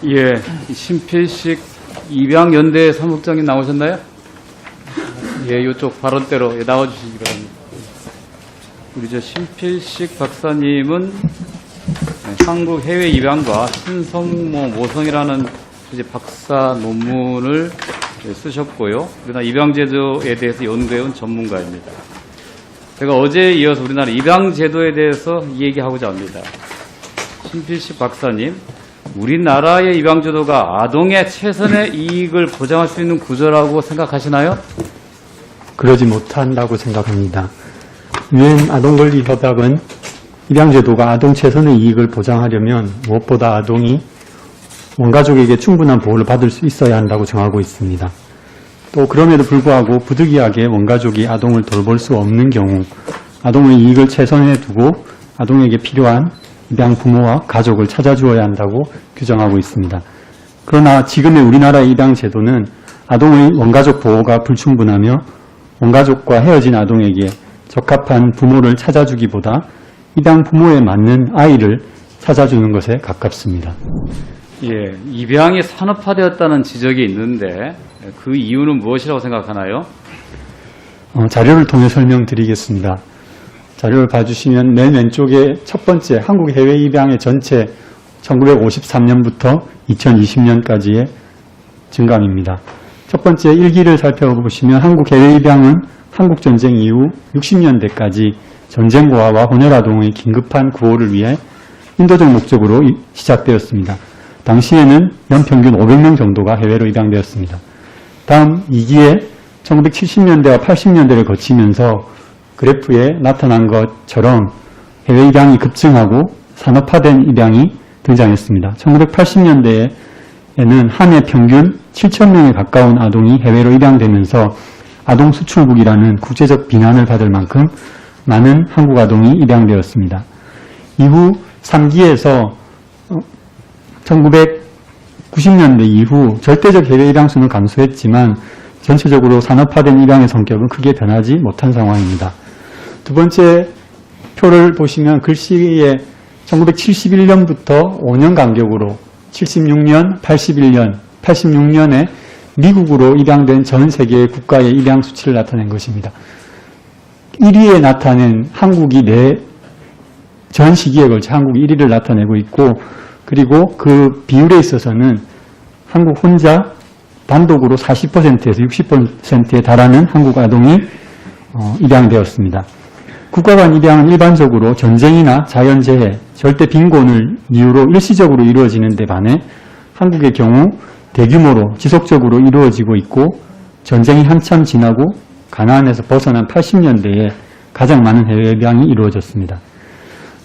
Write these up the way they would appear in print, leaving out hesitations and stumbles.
예, 신필식 입양연대 사무국장님 나오셨나요? 예, 이쪽 발언대로 나와주시기 바랍니다. 우리 신필식 박사님은 한국 해외 입양과 신성모 모성이라는 박사 논문을 쓰셨고요. 우리나라 입양제도에 대해서 연구해온 전문가입니다. 제가 어제에 이어서 우리나라 입양제도에 대해서 얘기하고자 합니다. 신필식 박사님, 우리나라의 입양제도가 아동의 최선의 이익을 보장할 수 있는 구조라고 생각하시나요? 그러지 못한다고 생각합니다. 유엔 아동권리협약은 입양제도가 아동 최선의 이익을 보장하려면 무엇보다 아동이 원가족에게 충분한 보호를 받을 수 있어야 한다고 정하고 있습니다. 또 그럼에도 불구하고 부득이하게 원가족이 아동을 돌볼 수 없는 경우 아동의 이익을 최선에 두고 아동에게 필요한 입양 부모와 가족을 찾아주어야 한다고 규정하고 있습니다. 그러나 지금의 우리나라의 입양 제도는 아동의 원가족 보호가 불충분하며 원가족과 헤어진 아동에게 적합한 부모를 찾아주기보다 입양 부모에 맞는 아이를 찾아주는 것에 가깝습니다. 예, 입양이 산업화되었다는 지적이 있는데 그 이유는 무엇이라고 생각하나요? 자료를 통해 설명드리겠습니다. 자료를 봐주시면 맨 왼쪽에 첫 번째 한국 해외 입양의 전체 1953년부터 2020년까지의 증감입니다. 첫 번째 1기를 살펴보시면 한국 해외 입양은 한국전쟁 이후 60년대까지 전쟁고아와 혼혈아동의 긴급한 구호를 위해 인도적 목적으로 시작되었습니다. 당시에는 연평균 500명 정도가 해외로 입양되었습니다. 다음 2기에 1970년대와 80년대를 거치면서 그래프에 나타난 것처럼 해외 입양이 급증하고 산업화된 입양이 등장했습니다. 1980년대에는 한 해 평균 7,000명에 가까운 아동이 해외로 입양되면서 아동 수출국이라는 국제적 비난을 받을 만큼 많은 한국 아동이 입양되었습니다. 이후 3기에서 1990년대 이후 절대적 해외 입양 수는 감소했지만 전체적으로 산업화된 입양의 성격은 크게 변하지 못한 상황입니다. 두 번째 표를 보시면 글씨에 1971년부터 5년 간격으로 76년, 81년, 86년에 미국으로 입양된 전 세계의 국가의 입양 수치를 나타낸 것입니다. 1위에 나타낸 한국이 전 시기에 걸쳐 한국이 1위를 나타내고 있고 그리고 그 비율에 있어서는 한국 혼자 단독으로 40%에서 60%에 달하는 한국 아동이 입양되었습니다. 국가 간 입양은 일반적으로 전쟁이나 자연재해, 절대 빈곤을 이유로 일시적으로 이루어지는 데 반해 한국의 경우 대규모로 지속적으로 이루어지고 있고 전쟁이 한참 지나고 가나안에서 벗어난 80년대에 가장 많은 해외 입양이 이루어졌습니다.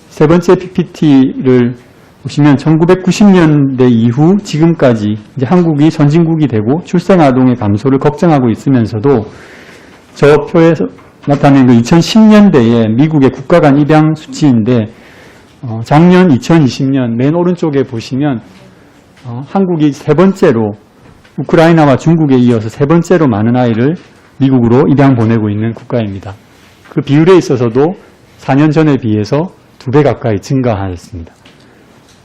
세 번째 PPT를 보시면 1990년대 이후 지금까지 이제 한국이 선진국이 되고 출생 아동의 감소를 걱정하고 있으면서도 저 표에서 나타낸 그 2010년대의 미국의 국가 간 입양 수치인데 작년 2020년 맨 오른쪽에 보시면 한국이 세 번째로 우크라이나와 중국에 이어서 세 번째로 많은 아이를 미국으로 입양 보내고 있는 국가입니다. 그 비율에 있어서도 4년 전에 비해서 2배 가까이 증가하였습니다.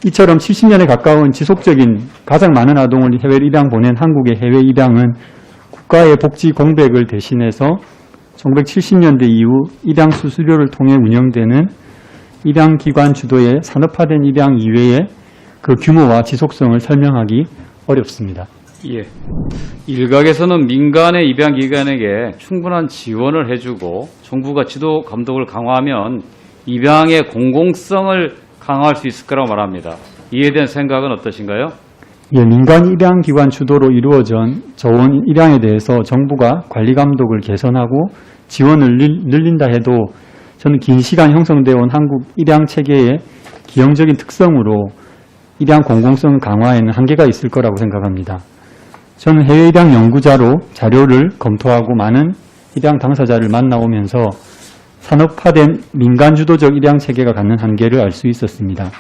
이처럼 70년에 가까운 지속적인 가장 많은 아동을 해외 입양 보낸 한국의 해외 입양은 국가의 복지 공백을 대신해서 1970년대 이후 입양 수수료를 통해 운영되는 입양기관 주도의 산업화된 입양 이외에 그 규모와 지속성을 설명하기 어렵습니다. 예. 일각에서는 민간의 입양기관에게 충분한 지원을 해주고 정부가 지도 감독을 강화하면 입양의 공공성을 강화할 수 있을 거라고 말합니다. 이에 대한 생각은 어떠신가요? 예, 민간 입양기관 주도로 이루어진 저온 입양에 대해서 정부가 관리 감독을 개선하고 지원을 늘린다 해도 저는 긴 시간 형성되어 온 한국 입양 체계의 기형적인 특성으로 입양 공공성 강화에는 한계가 있을 거라고 생각합니다. 저는 해외 입양 연구자로 자료를 검토하고 많은 입양 당사자를 만나오면서 산업화된 민간 주도적 입양 체계가 갖는 한계를 알 수 있었습니다.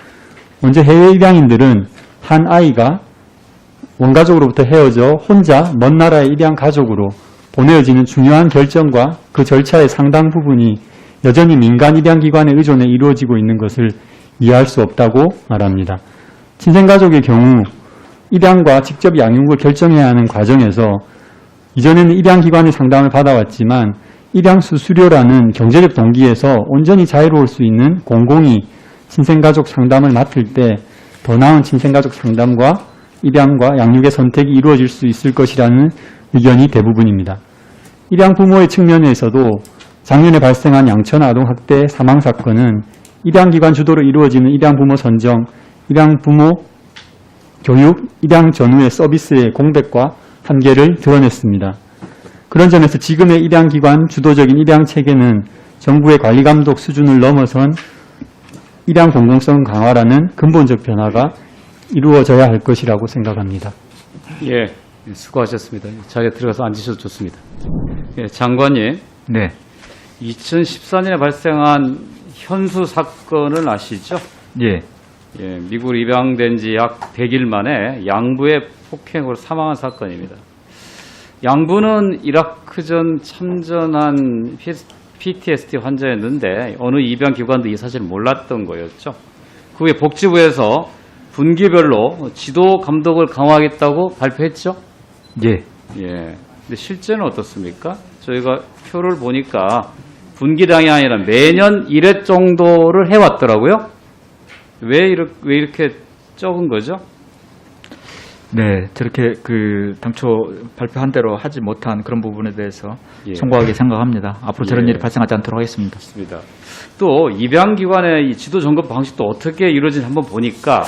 먼저 해외 입양인들은 한 아이가 원가족으로부터 헤어져 혼자 먼 나라의 입양 가족으로 보내어지는 중요한 결정과 그 절차의 상당 부분이 여전히 민간 입양기관의 의존에 이루어지고 있는 것을 이해할 수 없다고 말합니다. 친생가족의 경우 입양과 직접 양육을 결정해야 하는 과정에서 이전에는 입양기관의 상담을 받아왔지만 입양 수수료라는 경제적 동기에서 온전히 자유로울 수 있는 공공이 친생가족 상담을 맡을 때 더 나은 친생가족 상담과 입양과 양육의 선택이 이루어질 수 있을 것이라는 의견이 대부분입니다. 입양 부모의 측면에서도 작년에 발생한 양천 아동학대 사망 사건은 입양기관 주도로 이루어지는 입양 부모 선정, 입양 부모 교육, 입양 전후의 서비스의 공백과 한계를 드러냈습니다. 그런 점에서 지금의 입양기관 주도적인 입양 체계는 정부의 관리 감독 수준을 넘어선 입양 공공성 강화라는 근본적 변화가 이루어져야 할 것이라고 생각합니다. 예, 수고하셨습니다. 자리에 들어가서 앉으셔도 좋습니다. 예, 장관님. 네. 2014년에 발생한 현수 사건을 아시죠? 예. 예, 미국 입양된 지 약 100일 만에 양부의 폭행으로 사망한 사건입니다. 양부는 이라크전 참전한 PTSD 환자였는데 어느 입양기관도 이 사실을 몰랐던 거였죠. 그 후에 복지부에서 분기별로 지도 감독을 강화하겠다고 발표했죠? 예. 예. 근데 실제는 어떻습니까? 저희가 표를 보니까 분기당이 아니라 매년 1회 정도를 해왔더라고요. 왜 이렇게 적은 거죠? 네. 저렇게 당초 발표한 대로 하지 못한 그런 부분에 대해서 예. 송구하게 생각합니다. 앞으로 저런 예. 일이 발생하지 않도록 하겠습니다. 맞습니다. 또 입양기관의 이 지도 점검 방식도 어떻게 이루어지는지 한번 보니까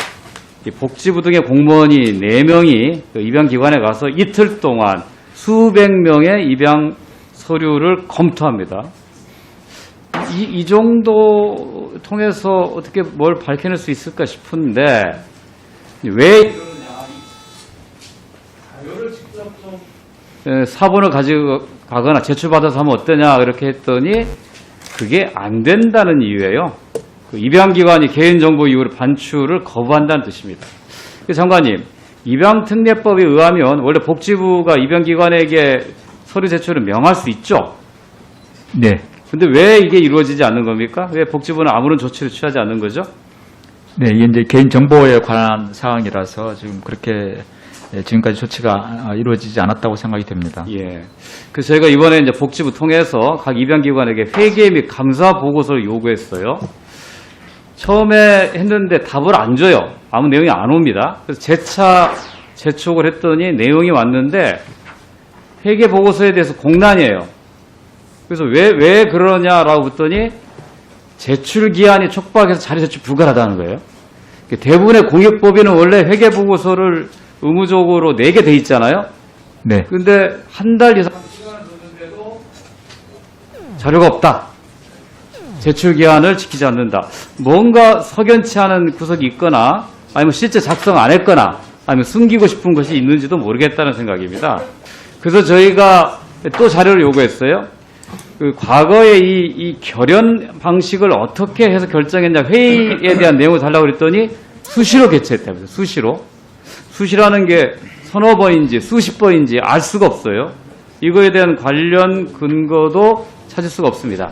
이 복지부 등의 공무원이 4명이 그 입양기관에 가서 이틀 동안 수백 명의 입양 서류를 검토합니다. 이 정도 통해서 어떻게 뭘 밝혀낼 수 있을까 싶은데 왜 자료를 직접 좀 사본을 가지고 가거나 제출받아서 하면 어떠냐 이렇게 했더니 그게 안 된다는 이유예요. 그 입양기관이 개인정보 이후로 반출을 거부한다는 뜻입니다. 장관님, 입양특례법에 의하면 원래 복지부가 입양기관에게 서류 제출을 명할 수 있죠? 네. 근데 왜 이게 이루어지지 않는 겁니까? 왜 복지부는 아무런 조치를 취하지 않는 거죠? 네. 이게 이제 개인정보에 관한 사항이라서 지금 그렇게 지금까지 조치가 이루어지지 않았다고 생각이 됩니다. 예. 그래서 저희가 이번에 이제 복지부 통해서 각 입양기관에게 회계 및 감사 보고서를 요구했어요. 처음에 했는데 답을 안 줘요. 아무 내용이 안 옵니다. 그래서 재차 재촉을 했더니 내용이 왔는데 회계 보고서에 대해서 공란이에요. 그래서 왜 그러냐라고 했더니 제출 기한이 촉박해서 자료 제출 불가하다는 거예요. 대부분의 공익법인은 원래 회계 보고서를 의무적으로 내게 돼 있잖아요. 네. 근데 한 달 이상 시간을 줬는데도 자료가 없다. 제출 기한을 지키지 않는다. 뭔가 석연치 않은 구석이 있거나 아니면 실제 작성 안 했거나 아니면 숨기고 싶은 것이 있는지도 모르겠다는 생각입니다. 그래서 저희가 또 자료를 요구했어요. 그 과거에 이 결연 방식을 어떻게 해서 결정했냐 회의에 대한 내용을 달라고 그랬더니 수시로 개최했다면서요. 수시로. 수시라는 게 서너 번인지 수십 번인지 알 수가 없어요. 이거에 대한 관련 근거도 찾을 수가 없습니다.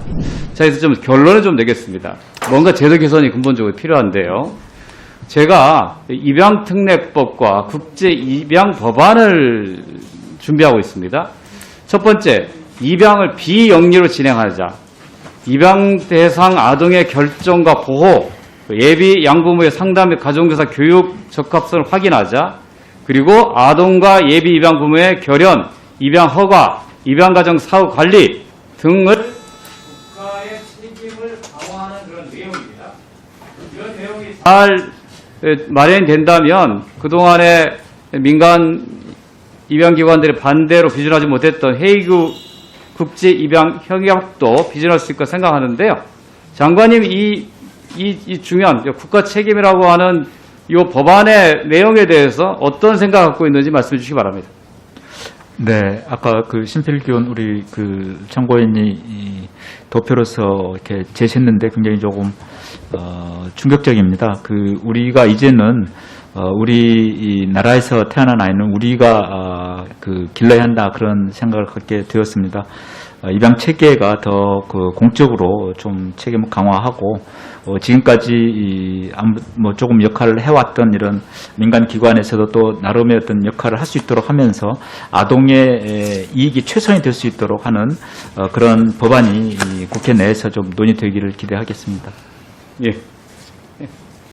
자, 그래서 좀 결론을 좀 내겠습니다. 뭔가 제도 개선이 근본적으로 필요한데요. 제가 입양특례법과 국제입양법안을 준비하고 있습니다. 첫 번째, 입양을 비영리로 진행하자. 입양 대상 아동의 결정과 보호, 예비 양부모의 상담 및 가정조사 교육 적합성을 확인하자. 그리고 아동과 예비 입양 부모의 결연, 입양 허가, 입양가정 사후 관리 등을 국가의 책임을 강화하는 그런 내용입니다. 이런 내용이 잘 마련이 된다면 그동안에 민간 입양기관들이 반대로 비준하지 못했던 헤이그 국제입양협약도 비준할 수 있고 생각하는데요. 장관님 이 중요한 국가 책임이라고 하는 이 법안의 내용에 대해서 어떤 생각 갖고 있는지 말씀해 주시기 바랍니다. 네, 아까 신필기원 우리 참고인이 도표로서 이렇게 제시했는데 굉장히 조금 충격적입니다. 우리가 이제는 우리 이 나라에서 태어난 아이는 우리가 길러야 한다 그런 생각을 갖게 되었습니다. 입양 체계가 더 그 공적으로 좀 책임을 강화하고 지금까지 뭐 조금 역할을 해왔던 이런 민간 기관에서도 또 나름의 어떤 역할을 할 수 있도록 하면서 아동의 이익이 최선이 될 수 있도록 하는 그런 법안이 이 국회 내에서 좀 논의되기를 기대하겠습니다. 예.